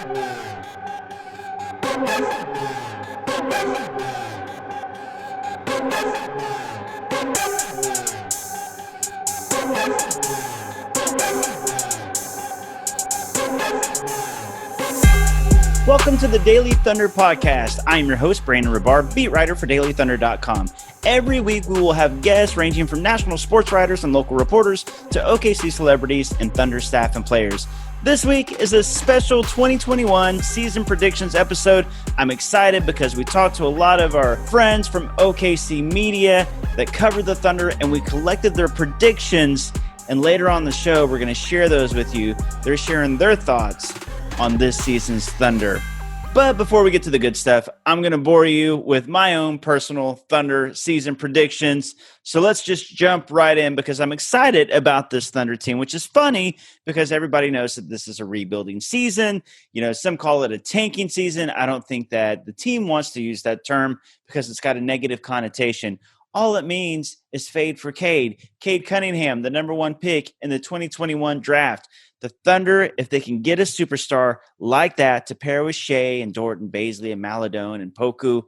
Welcome to the Daily Thunder Podcast. I am your host, Brandon Rabar, beat writer for DailyThunder.com. Every week, we will have guests ranging from national sports writers and local reporters to OKC celebrities and Thunder staff and players. This week is a special 2021 season predictions episode. I'm excited because we talked to a lot of our friends from OKC media that covered the Thunder, and we collected their predictions. And later on the show, we're going to share those with you. They're sharing their thoughts on this season's Thunder. But before we get to the good stuff, I'm going to bore you with my own personal Thunder season predictions. So let's just jump right in because I'm excited about this Thunder team, which is funny because everybody knows that this is a rebuilding season. You know, some call it a tanking season. I don't think that the team wants to use that term because it's got a negative connotation. All it means is fade for Cade. Cade Cunningham, the number one pick in the 2021 draft. The Thunder, if they can get a superstar like that to pair with Shea and Dort and Bazley and Maladone and Poku,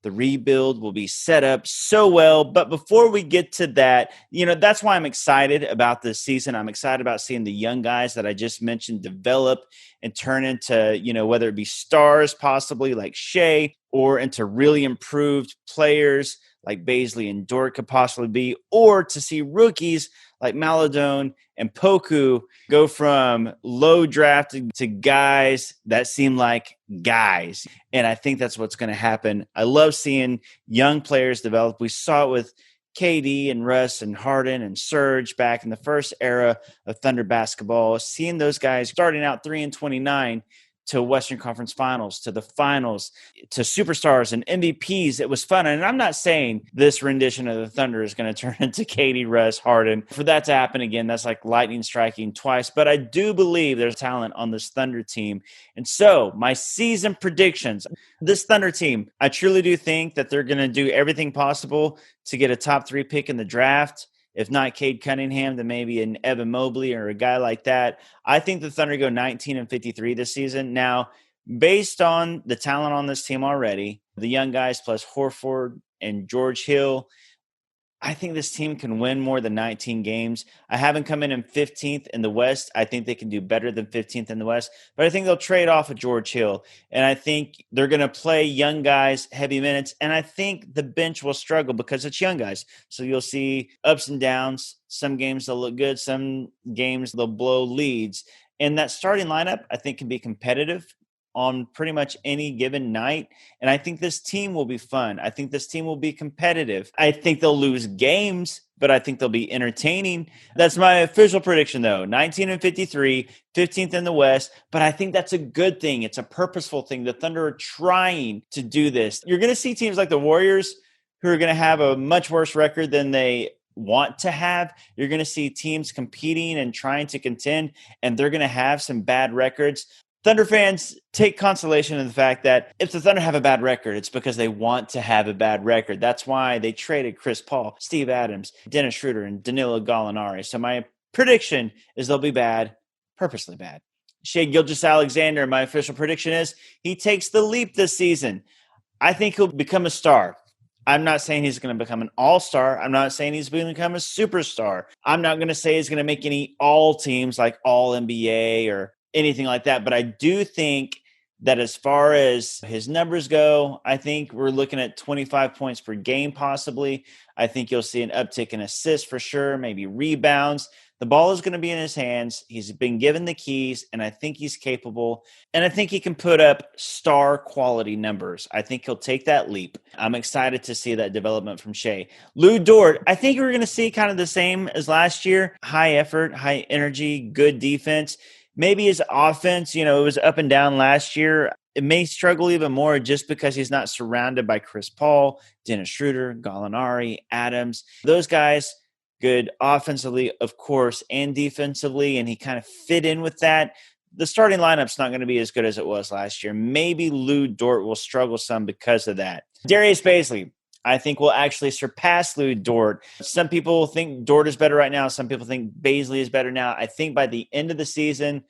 the rebuild will be set up so well. But before we get to that, you know, that's why I'm excited about this season. I'm excited about seeing the young guys that I just mentioned develop and turn into, you know, whether it be stars possibly like Shea or into really improved players like Bazley and Dort could possibly be, or to see rookies like Maladone and Poku go from low drafted to guys that seem like guys. And I think that's what's going to happen. I love seeing young players develop. We saw it with KD and Russ and Harden and Serge back in the first era of Thunder basketball, seeing those guys starting out 3-29 to Western Conference Finals, to the finals, to superstars and MVPs. It was fun. And I'm not saying this rendition of the Thunder is going to turn into KD, Russ, Harden. For that to happen again, that's like lightning striking twice. But I do believe there's talent on this Thunder team. And so my season predictions, this Thunder team, I truly do think that they're going to do everything possible to get a top 3 pick in the draft. If not Cade Cunningham, then maybe an Evan Mobley or a guy like that. I think the Thunder go 19-53 this season. Now, based on the talent on this team already, the young guys plus Horford and George Hill, I think this team can win more than 19 games. I haven't come in 15th in the West. I think they can do better than 15th in the West, but I think they'll trade off of George Hill. And I think they're going to play young guys heavy minutes. And I think the bench will struggle because it's young guys. So you'll see ups and downs. Some games they'll look good. Some games they'll blow leads. And that starting lineup, I think, can be competitive on pretty much any given night. And I think this team will be fun. I think this team will be competitive. I think they'll lose games, but I think they'll be entertaining. That's my official prediction, though. 19-53, 15th in the West. But I think that's a good thing. It's a purposeful thing. The Thunder are trying to do this. You're going to see teams like the Warriors who are going to have a much worse record than they want to have. You're going to see teams competing and trying to contend, and they're going to have some bad records. Thunder fans take consolation in the fact that if the Thunder have a bad record, it's because they want to have a bad record. That's why they traded Chris Paul, Steve Adams, Dennis Schroeder, and Danilo Gallinari. So my prediction is they'll be bad, purposely bad. Shai Gilgeous-Alexander, my official prediction is he takes the leap this season. I think he'll become a star. I'm not saying he's going to become an all-star. I'm not saying he's going to become a superstar. I'm not going to say he's going to make any all teams like all NBA or anything like that. But I do think that as far as his numbers go, I think we're looking at 25 points per game possibly. I think you'll see an uptick in assists for sure, maybe rebounds. The ball is going to be in his hands. He's been given the keys, and I think he's capable. And I think he can put up star quality numbers. I think he'll take that leap. I'm excited to see that development from Shai. Lu Dort, I think we're going to see kind of the same as last year. High effort, high energy, good defense. Maybe his offense, you know, it was up and down last year. It may struggle even more just because he's not surrounded by Chris Paul, Dennis Schroeder, Gallinari, Adams. Those guys, good offensively, of course, and defensively, and he kind of fit in with that. The starting lineup's not going to be as good as it was last year. Maybe Lu Dort will struggle some because of that. Darius Bazley, I think, will actually surpass Lu Dort. Some people think Dort is better right now. Some people think Bazley is better now. I think by the end of the season,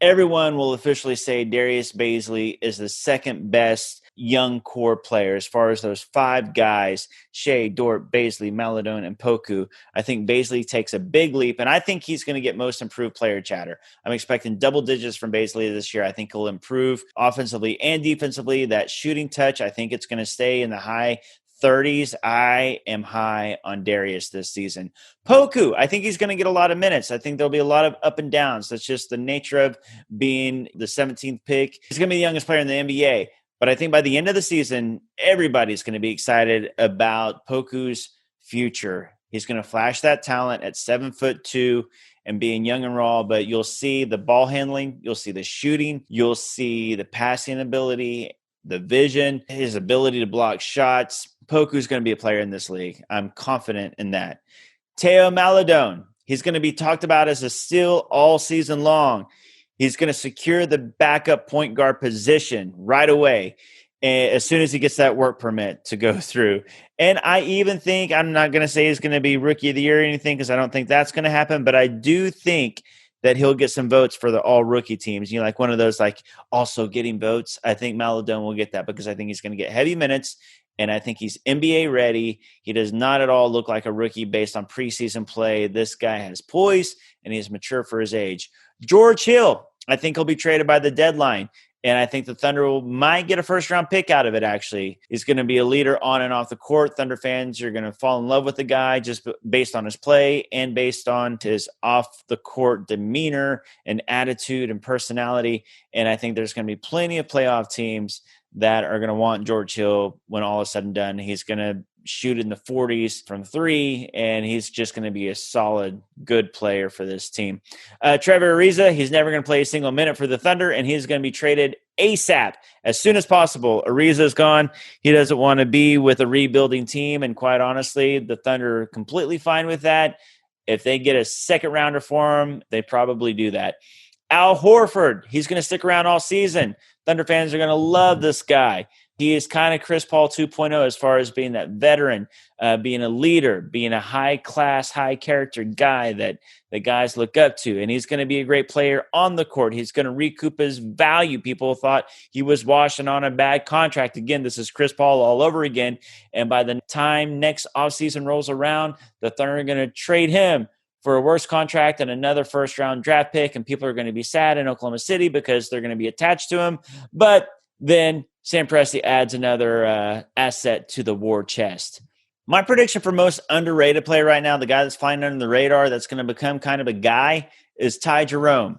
everyone will officially say Darius Bazley is the second best young core player as far as those five guys, Shea, Dort, Bazley, Maladone, and Poku. I think Bazley takes a big leap, and I think he's going to get most improved player chatter. I'm expecting double digits from Bazley this year. I think he'll improve offensively and defensively. That shooting touch, I think it's going to stay in the high 30s. I am high on Darius this season. Poku, I think he's going to get a lot of minutes. I think there'll be a lot of up and downs. That's just the nature of being the 17th pick. He's going to be the youngest player in the NBA. But I think by the end of the season, everybody's going to be excited about Poku's future. He's going to flash that talent at 7'2" and being young and raw, but you'll see the ball handling, you'll see the shooting, you'll see the passing ability, the vision, his ability to block shots. Poku's going to be a player in this league. I'm confident in that. Theo Maladone, he's going to be talked about as a steal all season long. He's going to secure the backup point guard position right away as soon as he gets that work permit to go through. And I even think, I'm not going to say he's going to be rookie of the year or anything because I don't think that's going to happen, but I do think that he'll get some votes for the all rookie teams. You know, like one of those, like also getting votes. I think Maladone will get that because I think he's going to get heavy minutes. And I think he's NBA ready. He does not at all look like a rookie based on preseason play. This guy has poise and he's mature for his age. George Hill, I think he'll be traded by the deadline. And I think the Thunder might get a first-round pick out of it, actually. He's going to be a leader on and off the court. Thunder fans are going to fall in love with the guy just based on his play and based on his off-the-court demeanor and attitude and personality. And I think there's going to be plenty of playoff teams that are going to want George Hill when all is said and done. He's going to shoot in the 40s from three, and he's just going to be a solid, good player for this team. Trevor Ariza, he's never going to play a single minute for the Thunder, and he's going to be traded ASAP as soon as possible. Ariza's gone. He doesn't want to be with a rebuilding team, and quite honestly, the Thunder are completely fine with that. If they get a second rounder for him, they probably do that. Al Horford, he's going to stick around all season. Thunder fans are going to love this guy. He is kind of Chris Paul 2.0 as far as being that veteran, being a leader, being a high-class, high-character guy that the guys look up to. And he's going to be a great player on the court. He's going to recoup his value. People thought he was washing on a bad contract. Again, this is Chris Paul all over again. And by the time next offseason rolls around, the Thunder are going to trade him for a worse contract and another first-round draft pick. And people are going to be sad in Oklahoma City because they're going to be attached to him. But then Sam Presti adds another asset to the war chest. My prediction for most underrated player right now, the guy that's flying under the radar that's going to become kind of a guy, is Ty Jerome.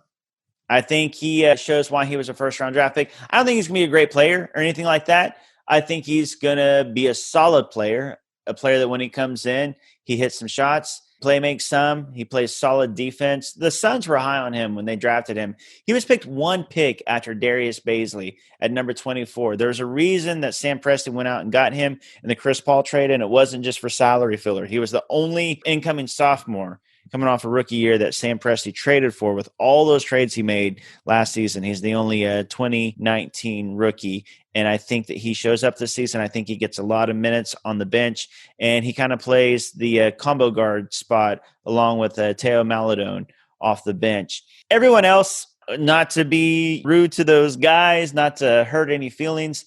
I think he shows why he was a first-round draft pick. I don't think he's going to be a great player or anything like that. I think he's going to be a solid player, a player that when he comes in, he hits some shots, makes some. He plays solid defense. The Suns were high on him when they drafted him. He was picked one pick after Darius Bazley at number 24. There's a reason that Sam Presti went out and got him in the Chris Paul trade, and it wasn't just for salary filler. He was the only incoming sophomore coming off a rookie year that Sam Presti traded for with all those trades he made last season. He's the only 2019 rookie. And I think that he shows up this season. I think he gets a lot of minutes on the bench, and he kind of plays the combo guard spot along with Theo Maladone off the bench. Everyone else, not to be rude to those guys, not to hurt any feelings,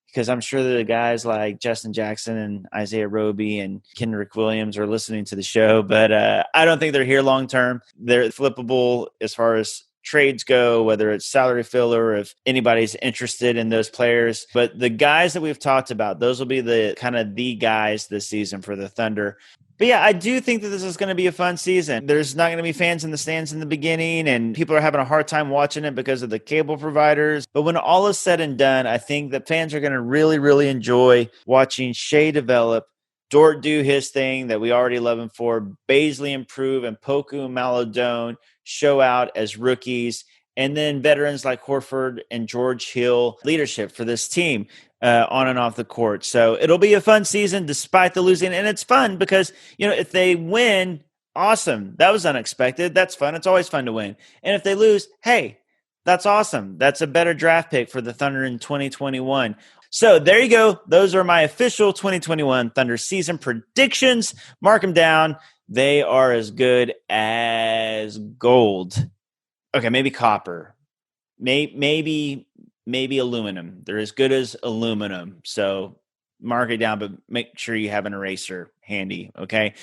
because I'm sure the guys like Justin Jackson and Isaiah Roby and Kendrick Williams are listening to the show, but I don't think they're here long term. They're flippable as far as trades go, whether it's salary filler or if anybody's interested in those players. But the guys that we've talked about, those will be the kind of the guys this season for the Thunder. But yeah, I do think that this is going to be a fun season. There's not going to be fans in the stands in the beginning, and people are having a hard time watching it because of the cable providers. But when all is said and done, I think that fans are going to really, really enjoy watching Shea develop, Dort do his thing that we already love him for, Bazley improve, and Poku and Maladone show out as rookies, and then veterans like Horford and George Hill leadership for this team on and off the court. So it'll be a fun season despite the losing, and it's fun because, you know, if they win, awesome. That was unexpected. That's fun. It's always fun to win. And if they lose, hey, that's awesome. That's a better draft pick for the Thunder in 2021. So there you go. Those are my official 2021 Thunder season predictions. Mark them down. They are as good as gold. Okay, maybe copper. maybe aluminum. They're as good as aluminum. So mark it down, but make sure you have an eraser handy. Okay.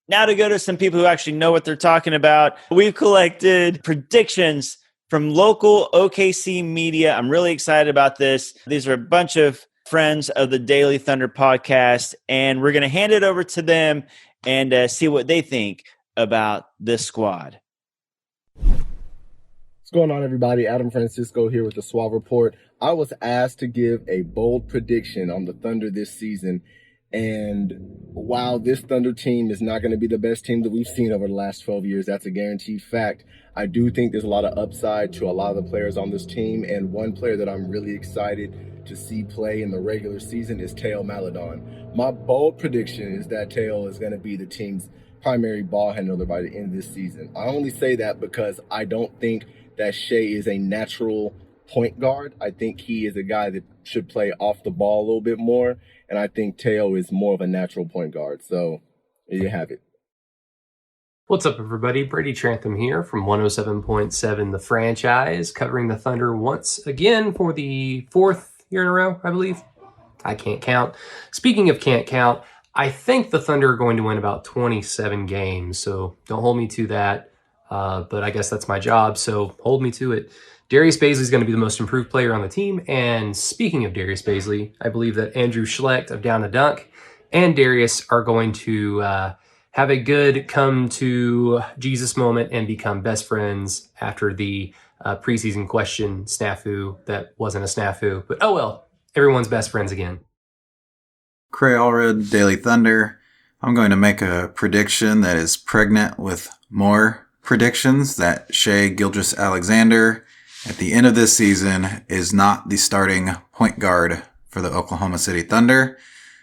Now to go to some people who actually know what they're talking about. We've collected predictions from local OKC media. I'm really excited about this. These are a bunch of friends of the Daily Thunder podcast, and we're going to hand it over to them and see what they think about this squad. What's going on, everybody? Adam Francisco here with the Suave Report. I was asked to give a bold prediction on the Thunder this season. And while this Thunder team is not going to be the best team that we've seen over the last 12 years, that's a guaranteed fact. I do think there's a lot of upside to a lot of the players on this team. And one player that I'm really excited to see play in the regular season is Theo Maledon. My bold prediction is that Theo is going to be the team's primary ball handler by the end of this season. I only say that because I don't think that Shai is a natural point guard. I think he is a guy that should play off the ball a little bit more. And I think Theo is more of a natural point guard. So there you have it. What's up, everybody? Brady Trantham here from 107.7 The Franchise, covering the Thunder once again for the fourth year in a row, I believe. I can't count. Speaking of can't count, I think the Thunder are going to win about 27 games, so don't hold me to that. But I guess that's my job, so hold me to it. Darius Bazley is going to be the most improved player on the team. And speaking of Darius Bazley, I believe that Andrew Schlecht of Down to Dunk and Darius are going to have a good come to Jesus moment and become best friends after the preseason question snafu that wasn't a snafu. But oh well, everyone's best friends again. Cray Allred, Daily Thunder. I'm going to make a prediction that is pregnant with more predictions that Shai Gilgeous-Alexander at the end of this season is not the starting point guard for the Oklahoma City Thunder.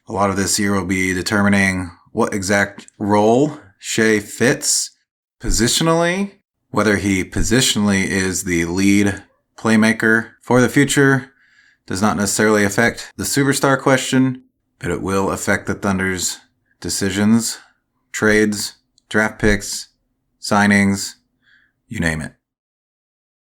A lot of this year will be determining what exact role Shai fits positionally, whether he positionally is the lead playmaker for the future does not necessarily affect the superstar question, but it will affect the Thunder's decisions, trades, draft picks, signings, you name it.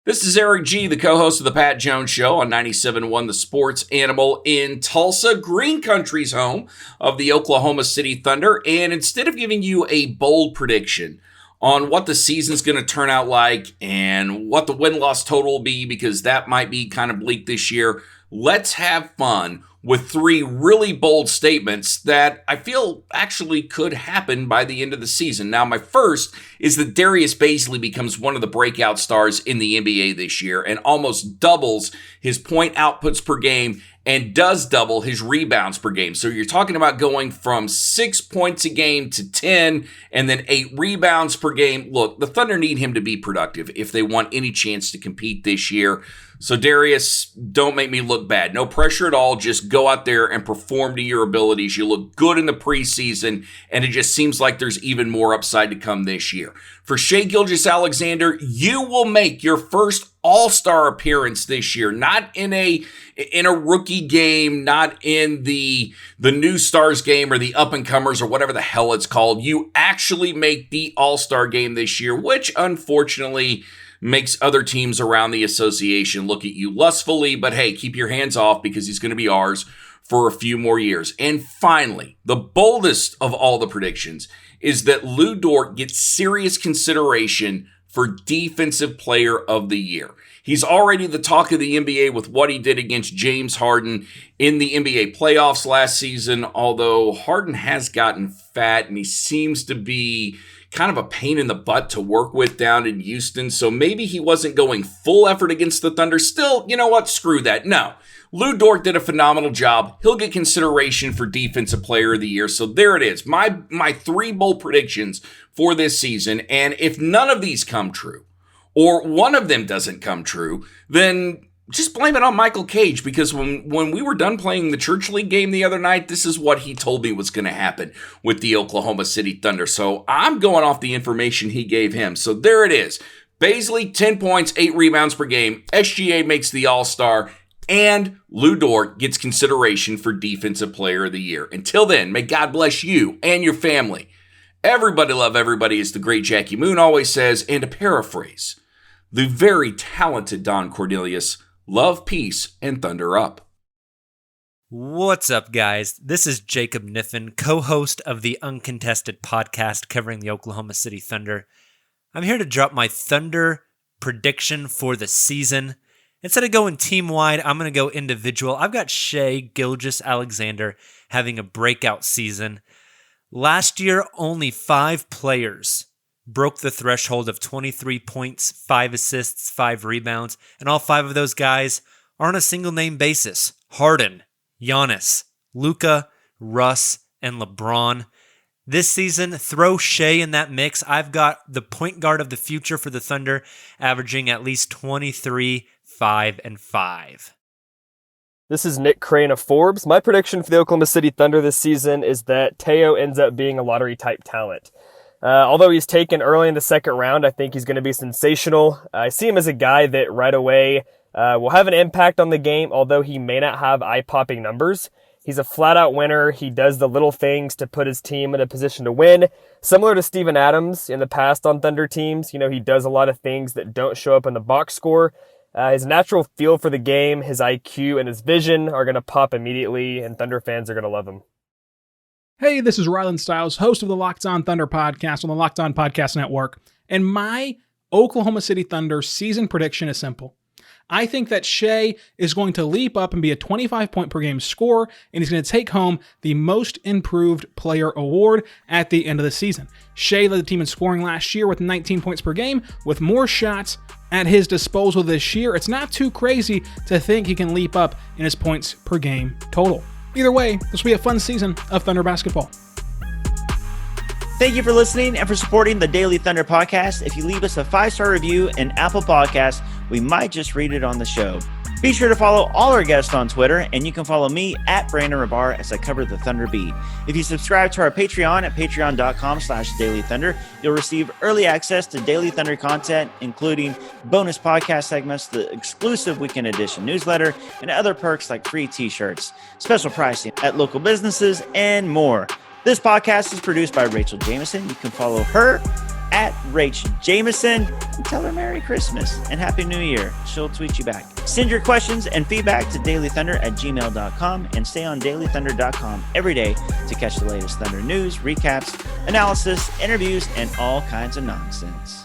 This is Eric G., the co-host of the Pat Jones Show on 97.1 The Sports Animal in Tulsa, Green Country's home of the Oklahoma City Thunder. And instead of giving you a bold prediction on what the season's going to turn out like and what the win-loss total will be, because that might be kind of bleak this year, let's have fun with three really bold statements that I feel actually could happen by the end of the season. Now, my first is that Darius Bazley becomes one of the breakout stars in the NBA this year and almost doubles his point outputs per game and does double his rebounds per game. So you're talking about going from 6 points a game to 10 and then 8 rebounds per game. Look, the Thunder need him to be productive if they want any chance to compete this year. So Darius, don't make me look bad. No pressure at all. Just go out there and perform to your abilities. You look good in the preseason, and it just seems like there's even more upside to come this year. For Shai Gilgeous-Alexander, you will make your first All-Star appearance this year. Not in a rookie game, not in the new stars game or the up-and-comers or whatever the hell it's called. You actually make the All-Star game this year, which unfortunately makes other teams around the association look at you lustfully, but hey, keep your hands off because he's going to be ours for a few more years. And finally, the boldest of all the predictions is that Lu Dort gets serious consideration for Defensive Player of the Year. He's already the talk of the NBA with what he did against James Harden in the NBA playoffs last season, although Harden has gotten fat and he seems to be kind of a pain in the butt to work with down in Houston, so maybe he wasn't going full effort against the Thunder. Still, you know what? Screw that. No. Lu Dort did a phenomenal job. He'll get consideration for Defensive Player of the Year. So there it is. My three bold predictions for this season. And if none of these come true, or one of them doesn't come true, then just blame it on Michael Cage, because when we were done playing the Church League game the other night, this is what he told me was going to happen with the Oklahoma City Thunder. So I'm going off the information he gave him. So there it is. Bazley, 10 points, 8 rebounds per game. SGA makes the All-Star. And Lu Dort gets consideration for Defensive Player of the Year. Until then, may God bless you and your family. Everybody love everybody, as the great Jackie Moon always says. And to paraphrase the very talented Don Cornelius. Love, peace, and thunder up. What's up, guys? This is Jacob Niffen, co-host of the Uncontested podcast covering the Oklahoma City Thunder. I'm here to drop my Thunder prediction for the season. Instead of going team-wide, I'm going to go individual. I've got Shai Gilgeous-Alexander having a breakout season. Last year, only 5 players broke the threshold of 23 points, 5 assists, 5 rebounds, and all 5 of those guys are on a single-name basis. Harden, Giannis, Luka, Russ, and LeBron. This season, throw Shai in that mix. I've got the point guard of the future for the Thunder averaging at least 23, 5, and 5. This is Nick Crane of Forbes. My prediction for the Oklahoma City Thunder this season is that Teo ends up being a lottery-type talent. Although he's taken early in the second round, I think he's going to be sensational. I see him as a guy that right away will have an impact on the game, although he may not have eye-popping numbers. He's a flat-out winner. He does the little things to put his team in a position to win. Similar to Steven Adams in the past on Thunder teams, he does a lot of things that don't show up in the box score. His natural feel for the game, his IQ, and his vision are going to pop immediately, and Thunder fans are going to love him. Hey, this is Rylan Stiles, host of the Locked On Thunder podcast on the Locked On Podcast Network, and my Oklahoma City Thunder season prediction is simple. I think that Shai is going to leap up and be a 25-point-per-game scorer, and he's going to take home the Most Improved Player award at the end of the season. Shai led the team in scoring last year with 19 points per game, with more shots at his disposal this year. It's not too crazy to think he can leap up in his points per game total. Either way, this will be a fun season of Thunder basketball. Thank you for listening and for supporting the Daily Thunder podcast. If you leave us a 5-star review in Apple Podcasts, we might just read it on the show. Be sure to follow all our guests on Twitter, and you can follow me at Brandon Rabar as I cover the Thunder beat. If you subscribe to our Patreon at patreon.com/Daily Thunder, you'll receive early access to Daily Thunder content, including bonus podcast segments, the exclusive Weekend Edition newsletter, and other perks like free t-shirts, special pricing at local businesses, and more. This podcast is produced by Rachel Jameson. You can follow her at Rach Jameson and tell her Merry Christmas and Happy New Year. She'll tweet you back. Send your questions and feedback to dailythunder@gmail.com and stay on dailythunder.com every day to catch the latest Thunder news, recaps, analysis, interviews, and all kinds of nonsense.